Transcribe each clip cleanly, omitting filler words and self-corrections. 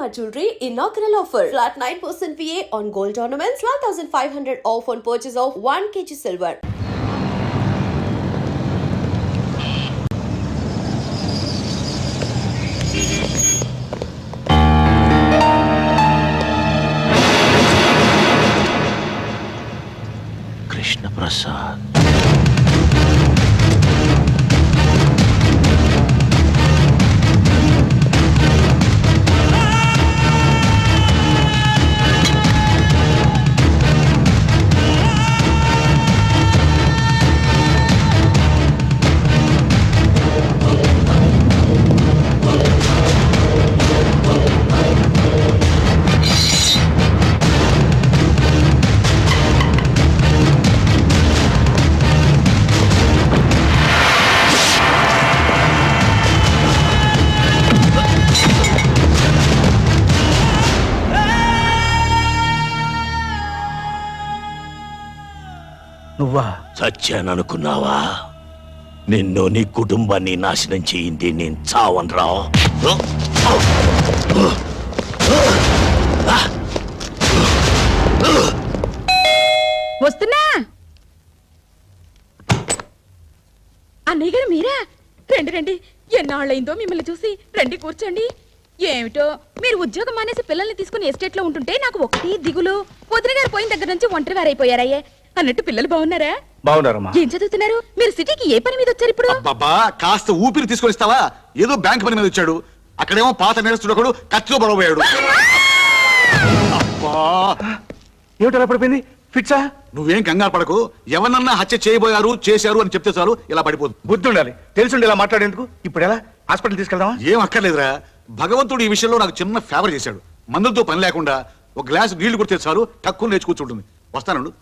Shalimar Jewelry inaugural offer. Flat 9% VA on gold ornaments, 12,500 off on purchase of 1 kg silver. Krishna Prasad. నువ్వా? చచ్చాననుకున్నావా? నిన్ను నీ కుటుంబాన్ని నాశనం చేయింది నేను చావనరా. వస్తున్నా. అన్నయ్య గారు మీరా? రండి రండి, ఎన్నాళ్ళైందో మిమ్మల్ని చూసి. రండి కూర్చోండి. ఏమిటో మీరు ఉద్యోగం మానేసి పిల్లల్ని తీసుకుని ఎస్టేట్ లో ఉంటుంటే నాకు ఒకటి దిగులు. వదిన గారు పోయిన దగ్గర నుంచి ఒంటరి వారైపోయారయ్యే. అన్నట్టు పిల్లలు బాగున్నారా? బాగున్నారమ్మా. ఏం చదువుతున్నారు? మీరు సిటీకి ఏ పని మీద వచ్చారు ఇప్పుడు? బాబా కాస్త ఊపిరి తీసుకొని ఇస్తావా? ఏదో బ్యాంక్ పని మీద వచ్చాడు. అక్కడేమో పాత నేరస్తుడు కత్తితో పడబోయాడు. ఏమిటలా పడిపోయింది? ఫిట్సా? నువ్వేం కంగారు పడకు. ఎవరన్నా హత్య చేశారు అని చెప్తే చాలు ఇలా పడిపోదు. బుద్ధి ఉండాలి, తెలిసి ఇలా మాట్లాడేందుకు. ఇప్పుడు ఎలా? హాస్పిటల్ తీసుకెళ్దామా? ఏం అక్కర్లేదురా. భగవంతుడు ఈ విషయంలో నాకు చిన్న ఫేవర్ చేశాడు. మందులతో పని లేకుండా ఒక గ్లాసు నీళ్లు కొడితే చాలు తక్కువ లేచి కూర్చుంటుంది. వస్తాను.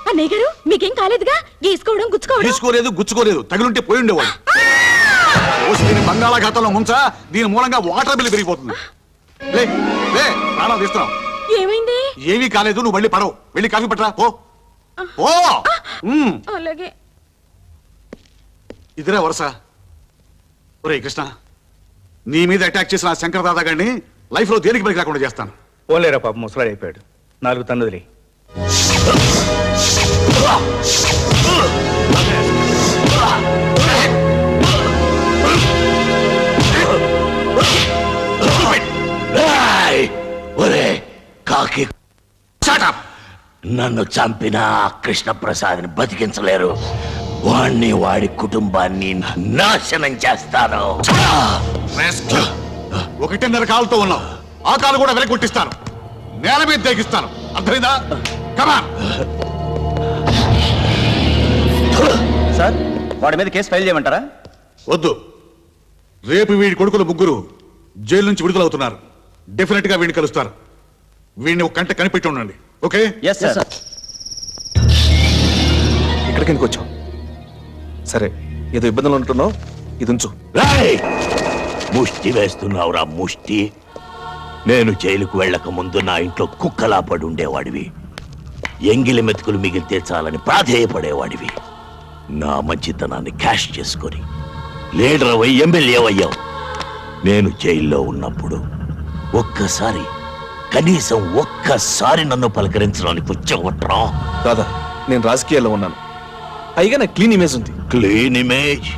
అన్నయ్య గారు మీకేం కాలేదుగా? గీసుకోవడం గుచ్చుకోలేదు. తగిలుంటే పోయి ఉండేవాడు. బంగాళాఖాతంలో ముంచా, దీని మూలంగా వాటర్ బిల్ పెరిగిపోతుంది. ప్రాణాలు తీస్తున్నాం. ఏమైంది? ఏమీ కాలేదు. నువ్వు మళ్ళీ పడవు. వెళ్ళి కాఫీ పట్టరా. ఓ అలాగే. ఇదిరా వరుస. ఒరే కృష్ణ, నీ మీద అటాక్ చేసిన ఆ శంకర్ దాదా గారిని లైఫ్ లో దేనికి పనికి రాకుండా చేస్తాను. ఓలేరా పాప, ముసలాడు అయిపోయాడు. 4 తన్నుదిలే. నన్ను చంపిన కృష్ణ ప్రసాద్ని బతికించలేరు. వాణ్ణి వాడి కుటుంబాన్ని నాశనం చేస్తాను. 1.5 కాలుతో ఉన్నావు. ఆ కాలు కూడా వెనక్కి కొట్టిస్తాను. నేల మీద తెగిస్తాను. అర్థమైందా? కమాన్. సార్, వాడి మీద కేసు ఫైల్ చేయమంటారా? వద్దు. రేపు వీడి కొడుకులు 3 జైలు నుంచి విడుదలవుతున్నారు. డెఫినెట్ గా వీడిని కలుస్తారు. వీడిని ఒక కంట కనిపెట్టి ఉండండి. ఓకే? Yes sir. ఇక్కడికి ఎందుకు వచ్చావు? సరే, ఏదో ఇబ్బందులు ఉంటున్నావు, ఇది ఉంచు. ముష్టి వేస్తున్నావురా ముష్టి. నేను జైలుకు వెళ్ళక ముందు నా ఇంట్లో కుక్కలా పడి ఉండేవాడివి. ఎంగిలి మెతుకులు మిగిలితే చాలని ప్రాధేయపడేవాడివి. నా మంచితనాన్ని క్యాష్ చేసుకొని లీడర్ అయ్యి ఎమ్మెల్యే అయ్యావు. నేను జైల్లో ఉన్నప్పుడు కనీసం ఒక్కసారి నన్ను పలకరించడానికి వచ్చేవట్రా? కాదా, నేను రాజకీయాల్లో ఉన్నాను. పైగా నాకు క్లీన్ ఇమేజ్ ఉంది. Clean image?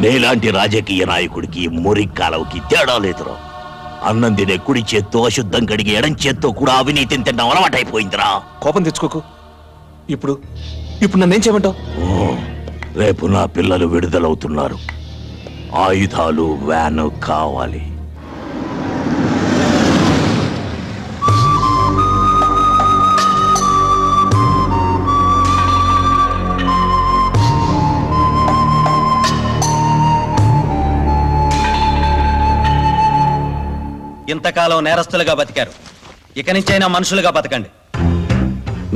నేలాంటి రాజకీయ నాయకుడికి మురి కాలవుకి తేడా లేదురా. అన్నం తినే కుడి చేత్తో అశుద్ధం కడిగి ఎడం చేత్తో కూడా అవినీతిని తిన్న అలవాటైపోయిందిరా. కోపం తెచ్చుకోకు. ఇప్పుడు నన్నేం చేయమంటావు? రేపు నా పిల్లలు విడుదలవుతున్నారు. ఆయుధాలు, వ్యాను కావాలి. ఇంతకాలం నేరస్తులుగా బతికారు. ఇక నుంచైనా మనుషులుగా బతకండి.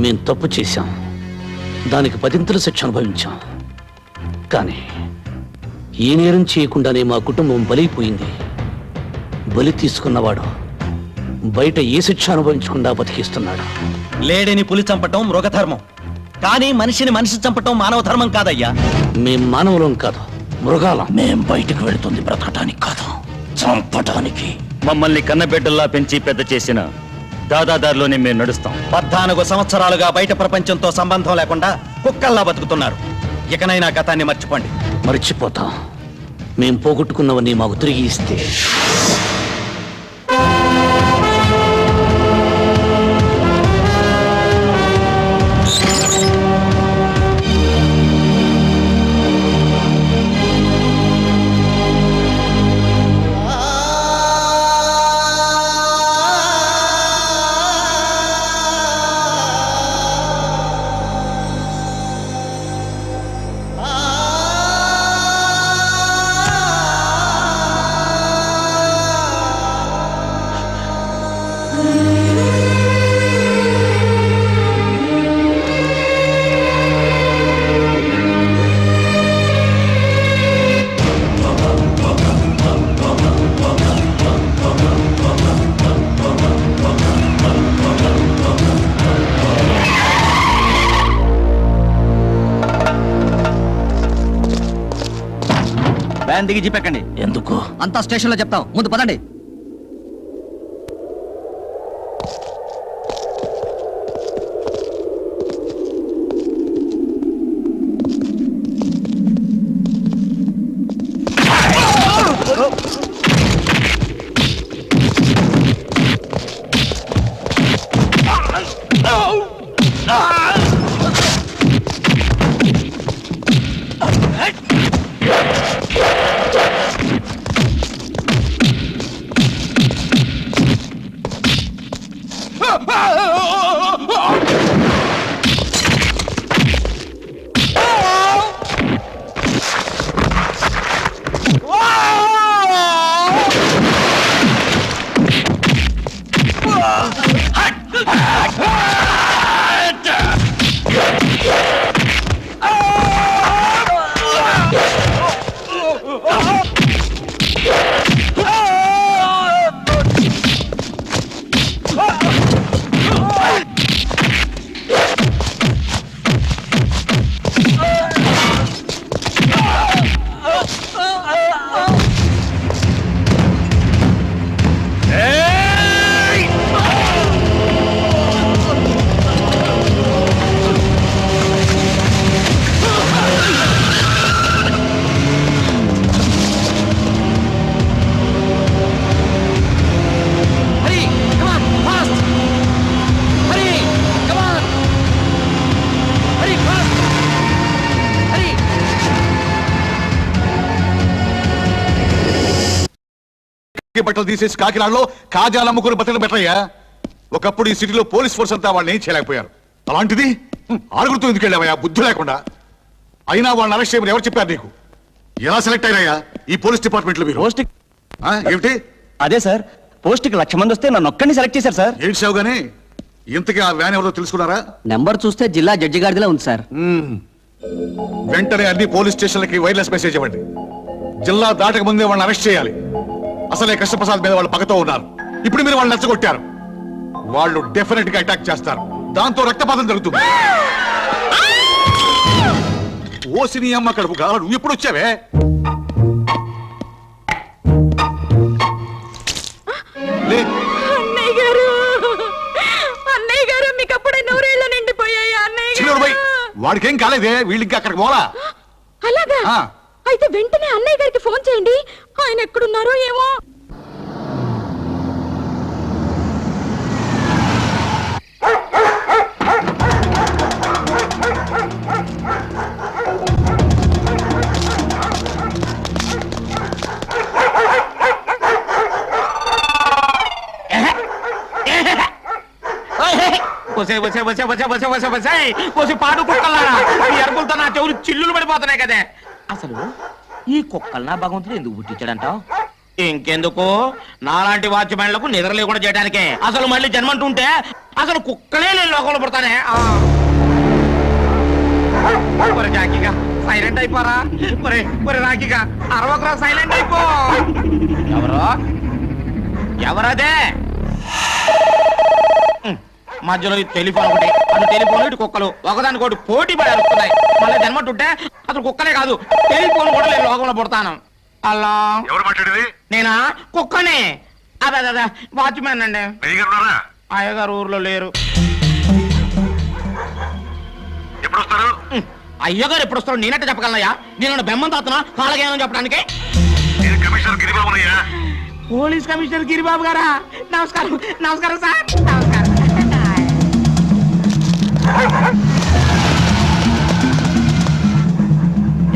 మేం తప్పు చేశాం, దానికి 10ంతల శిక్ష అనుభవించాం. కానీ ఏ నేరం చేయకుండానే మా కుటుంబం బలైపోయింది. బలి తీసుకున్నవాడు బయట ఏ శిక్ష అనుభవించకుండా బతికిస్తున్నాడు. లేడీని పులి చంపటం మృగధర్మం. కానీ మనిషిని మనిషి చంపటం మానవ ధర్మం కాదయ్యా. మేం మానవులం కాదు, మృగాలం. మేం బయటకు వెళుతుంది బ్రతకటానికి కాదు, చంపటానికి. మమ్మల్ని కన్నబిడ్డల్లా పెంచి పెద్ద చేసిన దాదాదారిలోనే మేము నడుస్తాం. 14 సంవత్సరాలుగా బయట ప్రపంచంతో సంబంధం లేకుండా కుక్కల్లా బతుకుతున్నారు. ఇకనైనా గతాన్ని మర్చిపోండి. మర్చిపోతాం. మేం పోగొట్టుకున్నవన్నీ మాకు తిరిగి ఇస్తే. వ్యాన్ దిగి జీపెక్కండి. ఎందుకు? అంతా స్టేషన్ లో చెప్తాం, ముందు పదండి. బట్టలు తీసేసి కాకినాడలో కాజాలు అమ్ముకుని బట్టలు పెట్టయ్యా. ఒకప్పుడు ఈ సిటీలో పోలీస్ ఫోర్స్ అంతా వాళ్ళని ఏం చేయలేకపోయారు. అలాంటిది ఆరుగురితో ఎందుకు వెళ్ళావయ్యా బుద్ధి లేకుండా? అయినా వాళ్ళని అరెస్ట్ చేయమని ఎవరు చెప్పారు నీకు? ఎలా సెలెక్ట్ అయ్యాయా ఈ పోలీస్ డిపార్ట్మెంట్ లో మీరు? ఏమిటి? అదే సార్, పోస్ట్ కి 1,00,000 మంది వస్తే నన్ను ఒక్కడిని సెలెక్ట్ చేశారు సార్. ఏడ్చావు గానీ ఇంతకీ ఆ వ్యాన్ ఎవరో తెలుసుకున్నారా? నెంబర్ చూస్తే జిల్లా జడ్జి గారిదిలా ఉంది సార్. వెంటనే అన్ని పోలీస్ స్టేషన్లకి వైర్లెస్ మెసేజ్ ఇవ్వండి. జిల్లా దాటక ముందే వాళ్ళని అరెస్ట్ చేయాలి. అసలే కృష్ణప్రసాద్ మీద వాళ్ళు పగతో ఉన్నారు. ఇప్పుడు మీరు వాళ్ళని నచ్చగొట్టారు. వాళ్ళు డెఫినెట్ గా అటాక్ చేస్తారు. దాంతో రక్తపాతం జరుగుతుంది. ఓసిని అమ్మ కడుపు కావాలి. నువ్వు ఎప్పుడు వచ్చావే? అన్నయ్య గారు, అన్నయ్య గారు, మీకు అప్పుడే 100 ఏళ్ళు నిండిపోయాయి అన్నయ్య గారు. వాడికేం కాలేదే, వీళ్ళు ఇంకా అక్కడికి పోలా. అలాగా? అయితే వెంటనే అన్నయ్య గారికి ఫోన్ చేయండి. ఆయన ఎక్కడున్నారో ఏమో. పాడు కుక్కలారా, ఈ అరుపులతో నా చెవులు చిల్లులు పడిపోతున్నాయి కదే. అసలు ఈ కుక్కల్నా భగవంతుడు ఎందుకు పుట్టించాడంటావు? ఇంకెందుకు, నాలాంటి వాచ్మెన్లకు నిద్ర లేకుండా చేయడానికే. అసలు మళ్ళీ జన్మంటుంటే అసలు కుక్కలే నేను లోకంలో పుడతానే. రాఖీగా సైలెంట్ అయిపోరా. రాఖీగా అరవకరా, సైలెంట్ అయిపో. ఎవరో ఎవరదే? మధ్యలో ఈ టెలిఫోన్ ఒకటి అటు టెలిఫోన్ ఇటు కుక్కలు ఒకదానికోటి పోటీ పడి అరుస్తున్నాయి. మళ్ళీ జన్మటుంటే అసలు కుక్కలే కాదు టెలిఫోన్ కూడా నేను లోకంలో పుడతాను. అలా ఎవరు మాట్లాడేది? నేనా కుక్కనే. అదే వాచ్మ్యాన్ అండి. అయ్యగారు ఊర్లో లేరు. ఎప్పుడు వస్తారు? అయ్యగారు ఎప్పుడు వస్తాడు నేనట్టే చెప్పగలనయ్యా? నేను బెమ్మం తాతనా కాలగేమని చెప్పడానికి? కమిషనర్ గిరిబాబునయ్యా. పోలీస్ కమిషనర్ గిరిబాబు గారా? నమస్కారం. నమస్కారం సార్. నమస్కారం.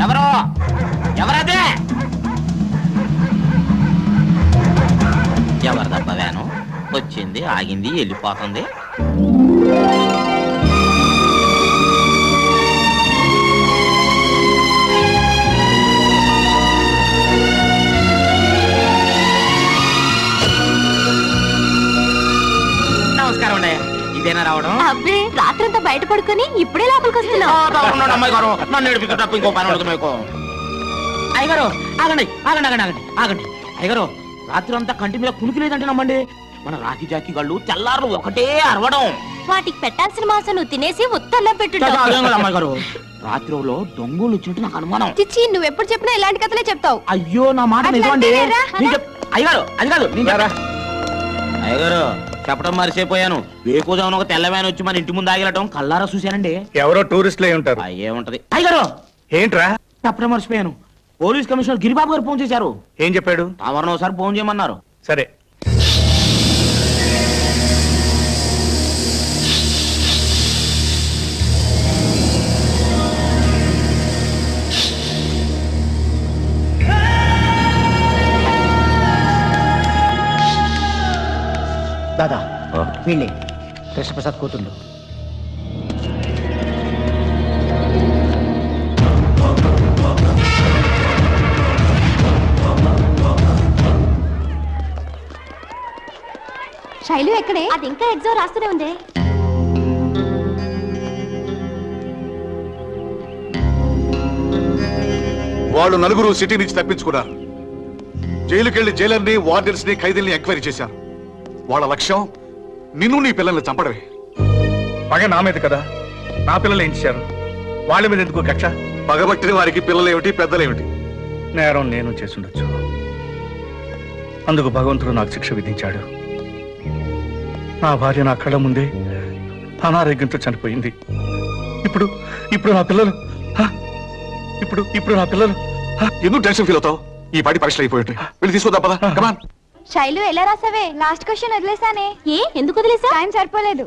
ఎవరో ఎవరదే? ఎవరిదబ్బ వ్యాను? వచ్చింది, ఆగింది, వెళ్ళిపోతుంది. నమస్కారం అండి. ఇదేనా రావడం? అబ్బే రాత్రంతా బయట పడుకొని ఇప్పుడే లోపలికి వస్తున్నావు. అమ్మాయి గారు నన్ను ఏడిపించ తప్ప ఇంకో పని ఉండదు మీకు. అయ్యగారు ఆగండి ఆగండి ఆగండి ఆగండి ఆగండి. అయ్యగారు రాత్రి అంతా కంటి మీద కునికి లేదంటే నమ్మండి. మన రాఖీ జాకీ గళ్ళు తెల్లారులు ఒకటే అరవడం. వాటికి పెట్టాల్సిన మాసం నువ్వు తినేసి ఉత్తర్లో పెట్టు. అమ్మాయి గారు రాత్రిలో దొంగలు వచ్చినట్టు నాకు అనుమానం. చిచ్చి నువ్వెప్పుడు చెప్పినా ఇలాంటి కథలే చెప్తావు. అయ్యో నా మాట నిజమండి. అయ్యగారు అది కాదు అయ్యగారు చెప్పడం మరిచిపోయాను. వేకుజామున ఒక తెల్లవాని వచ్చి మన ఇంటి ముందు ఆగిలటం కల్లారా చూశానండి. ఎవరో టూరిస్టులు అయి ఉంటారు. అయ్యేముంటది. అయ్యగారు ఏంట్రా? చెప్పడం మర్చిపోయాను. పోలీస్ కమిషనర్ గిరిబాబు గారు ఫోన్ చేశారు. ఏం చెప్పాడు? తమరిని ఒకసారి ఫోన్ చేయమన్నారు. సరే. దాదా వీళ్ళే కృష్ణప్రసాద్ కూతుండు. శైలు ఎక్కడే? అది ఇంకా ఎగ్జామ్ రాస్తూనే ఉంది. వాళ్ళు నలుగురు సిటీ నుంచి తప్పించుకున్నారు. జైలుకెళ్లి జైలర్ని, వార్డెన్స్ ని, ఖైదీల్ని ఎంక్వైరీ చేశారు. వాళ్ళ లక్ష్యం నిన్ను నీ పిల్లల్ని చంపడమే. పగ నా మీద కదా, నా పిల్లలు ఏం చేశారు? వాళ్ళ మీద ఎందుకు కక్ష? పగబట్టిన వారికి పిల్లలేమిటి, పెద్దలేమిటి? నేరం నేను చేసుండొచ్చు. అందుకు భగవంతుడు నాకు శిక్ష విధించాడు. నా భార్య నా కళ్ళ ముందే అనారోగ్యంతో చనిపోయింది. ఇప్పుడు ఇప్పుడు నా పిల్లలు ఇప్పుడు నా పిల్లలు ఎందుకు టెన్షన్ ఫీల్ అవుతావు? ఈ పాటి పరీక్షలు అయిపోయి వెళ్ళి తీసుకుందాం పద. కమాన్. శైలు ఎలా రాసావే? Last question వదిలేసానే. ఏ ఎందుకు వదిలేసా? టైం సరిపోలేదు.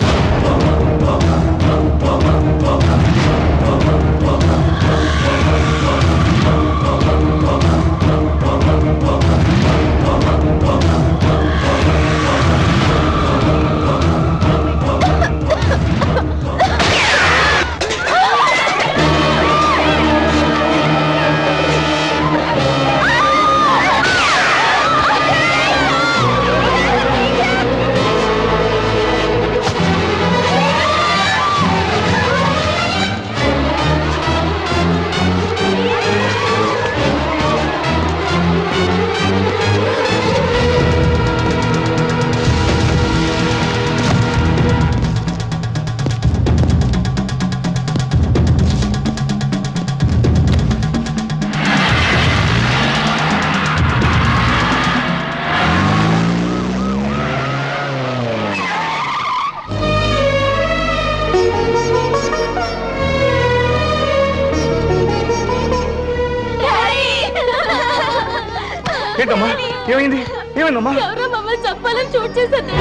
ఏంటమ్మా? ఏమైంది? ఏమైందమ్మా? ఎవరో మమ్మల్ని చంపాలని చూట్ చేశారు.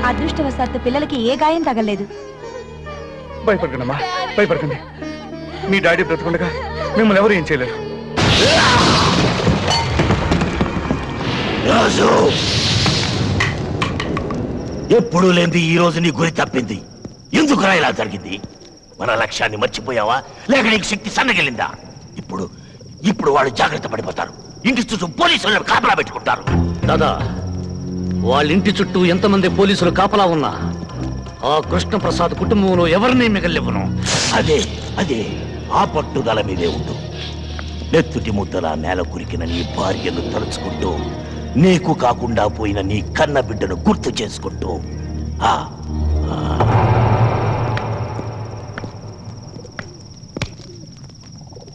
అదృష్టవశాత్తు పిల్లలకి ఏ గాయం తగలేదు. భయపడకండి అమ్మా, భయపడకండి. మీ డాడీ బ్రతకుండగా మిమ్మల్ని ఎవరు ఏం చేయలేరు. రాజు, ఎప్పుడు లేనిది ఈ రోజు నీ గురి తప్పింది. ఎందుకురా ఇలా జరిగింది? మన లక్ష్యాన్ని మర్చిపోయావా, లేక నీకు శక్తి సన్నగిలిందా? ఇప్పుడు వాళ్ళు జాగ్రత్త పడిపోతారు. ఇంటి చుట్టూ పోలీసులు కాపలా పెట్టుకుంటారు. దాదా, వాళ్ళ ఇంటి చుట్టూ ఎంతమంది పోలీసులు కాపలా ఉన్నా ఆ కృష్ణప్రసాద్ కుటుంబంలో ఎవరిని మిగలివ్వను. అదే ఆ పట్టుదల మీదే ఉండు. నెత్తుటి ముద్దలా నేల కురికిన నీ భార్యను తలుచుకుంటూ, నీకు కాకుండా పోయిన నీ కన్న బిడ్డను గుర్తు చేసుకుంటూ